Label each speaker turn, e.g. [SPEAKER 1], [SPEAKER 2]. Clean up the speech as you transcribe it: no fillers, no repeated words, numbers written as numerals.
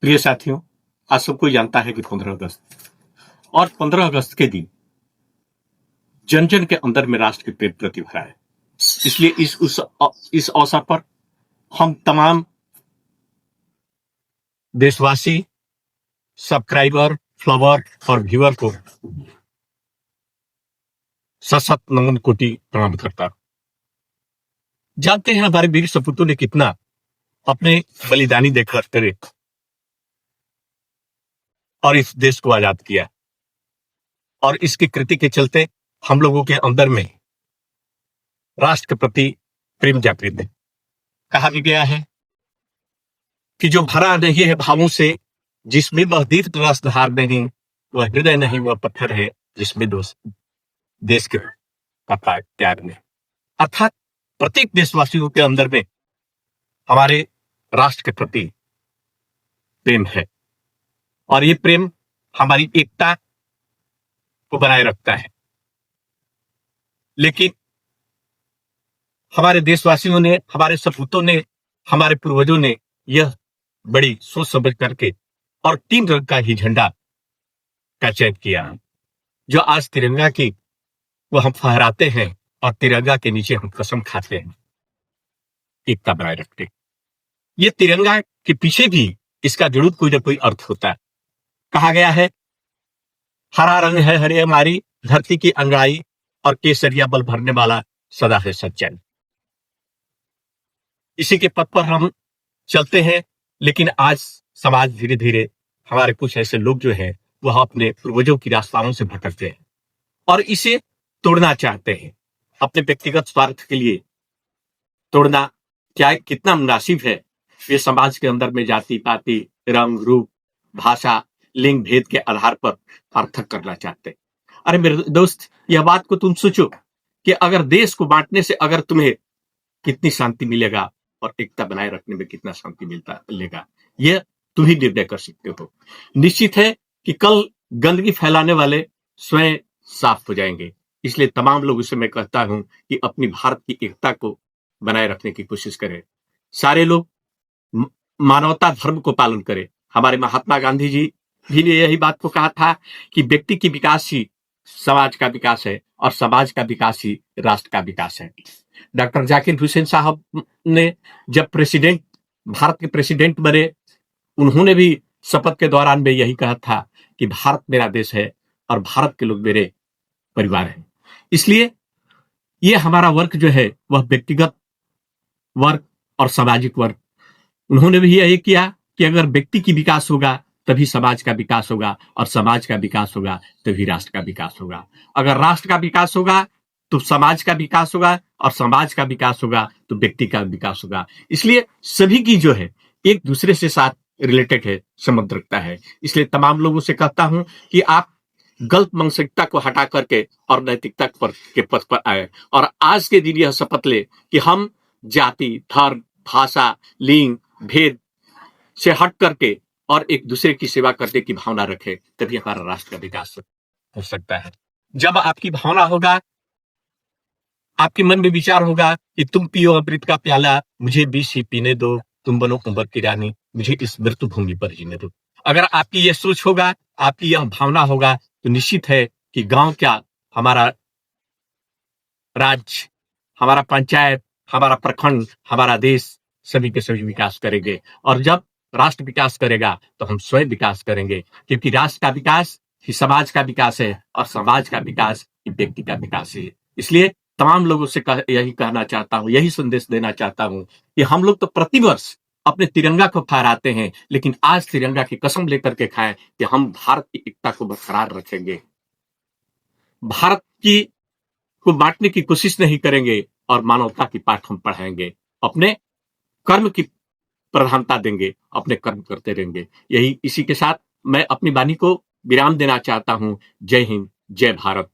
[SPEAKER 1] प्रिय साथियों, आज सब कोई जानता है कि 15 अगस्त और 15 अगस्त के दिन जन जन के अंदर में राष्ट्र के प्रेम प्रति भरा है। इसलिए इस अवसर पर हम तमाम देशवासी, सब्सक्राइबर, फ्लॉवर और व्यूअर को सशत नमन कोटि प्रणाम करता। जानते हैं हमारे वीर सपूतों ने कितना अपने बलिदानी देकर करे और इस देश को आजाद किया, और इसकी कृति के चलते हम लोगों के अंदर में राष्ट्र के प्रति प्रेम जागृत है। कहा भी गया है कि जो भरा नहीं है भावों से, जिसमें वह दीर्घ रस धार नहीं, वह हृदय नहीं, वह पत्थर है जिसमें देश के का प्यार नहीं। अर्थात प्रत्येक देशवासियों के अंदर में हमारे राष्ट्र के प्रति प्रेम है, और ये प्रेम हमारी एकता को बनाए रखता है। लेकिन हमारे देशवासियों ने, हमारे सपूतों ने, हमारे पूर्वजों ने यह बड़ी सोच समझ करके और 3 रंग का ही झंडा का चयन किया, जो आज तिरंगा की वो हम फहराते हैं, और तिरंगा के नीचे हम कसम खाते हैं एकता बनाए रखते। ये तिरंगा के पीछे भी इसका जरूर कोई ना कोई अर्थ होता है। कहा गया है, हरा रंग है हरे हमारी धरती की अंगड़ाई, और केसरिया बल भरने वाला सदा है सच्चाई। इसी के पथ पर हम चलते हैं, लेकिन आज समाज धीरे धीरे, हमारे कुछ ऐसे लोग जो हैं वह अपने पूर्वजों की रास्ताओं से भटकते हैं और इसे तोड़ना चाहते हैं। अपने व्यक्तिगत स्वार्थ के लिए तोड़ना क्या कितना मुनासिब है। ये समाज के अंदर में जाति पाति, रंग रूप, भाषा, लिंग भेद के आधार पर पृथक करना चाहते हैं। अरे मेरे दोस्त, यह बात को तुम सोचो कि अगर देश को बांटने से अगर तुम्हें कितनी शांति मिलेगा और एकता बनाए रखने में कितना शांति मिलेगा, यह तुम ही निर्णय कर सकते हो। निश्चित है कि कल गंदगी फैलाने वाले स्वयं साफ हो जाएंगे। इसलिए तमाम लोगों से मैं कहता हूं कि अपनी भारत की एकता को बनाए रखने की कोशिश करें। सारे लोग मानवता धर्म को पालन करें। हमारे महात्मा गांधी जी भी ने यही बात को कहा था कि व्यक्ति की विकास ही समाज का विकास है, और समाज का विकास ही राष्ट्र का विकास है। डॉक्टर जाकिर हुसैन साहब ने जब भारत के प्रेसिडेंट बने, उन्होंने भी शपथ के दौरान में यही कहा था कि भारत मेरा देश है और भारत के लोग मेरे परिवार हैं। इसलिए ये हमारा वर्क जो है वह व्यक्तिगत वर्क और सामाजिक वर्क, उन्होंने भी यही किया कि अगर व्यक्ति की विकास होगा तभी समाज का विकास होगा, और समाज का विकास होगा तभी राष्ट्र का विकास होगा। अगर राष्ट्र का विकास होगा तो समाज का विकास होगा, और समाज का विकास होगा तो व्यक्ति का विकास होगा। इसलिए सभी की जो है एक दूसरे से साथ रिलेटेड है, संबंध रखता है। इसलिए तमाम लोगों से कहता हूं कि आप गलत मानसिकता को हटा करके और नैतिकता के पथ पर आए, और आज के दिन यह शपथ ले कि हम जाति, धर्म, भाषा, लिंग भेद से हट करके और एक दूसरे की सेवा करने की भावना रखें, तभी हमारा राष्ट्र का विकास हो सकता है। जब आपकी भावना होगा, आपके मन में विचार होगा कि तुम पियो अमृत का प्याला, मुझे भी ही पीने दो, तुम बनो उम्र की रानी, मुझे इस मृत्यु भूमि पर जीने दो। अगर आपकी यह सोच होगा, आपकी यह भावना होगा, तो निश्चित है कि गांव क्या, हमारा राज्य, हमारा पंचायत, हमारा प्रखंड, हमारा देश सभी के सभी विकास करेंगे। और जब राष्ट्र विकास करेगा तो हम स्वयं विकास करेंगे, क्योंकि राष्ट्र का विकास ही समाज का विकास है, और समाज का विकास ही व्यक्ति का विकास है। इसलिए तमाम लोगों से यही कहना चाहता हूं, यही संदेश देना चाहता हूं कि हम लोग तो प्रतिवर्ष अपने तिरंगा को फहराते हैं, लेकिन आज तिरंगा की कसम लेकर के खाएं कि हम भारत की एकता को बरकरार रखेंगे, भारत की को बांटने की कोशिश नहीं करेंगे, और मानवता की पाठ हम पढ़ाएंगे, अपने कर्म की प्रधानता देंगे, अपने कर्म करते रहेंगे। इसी के साथ मैं अपनी वाणी को विराम देना चाहता हूं। जय हिंद, जय भारत,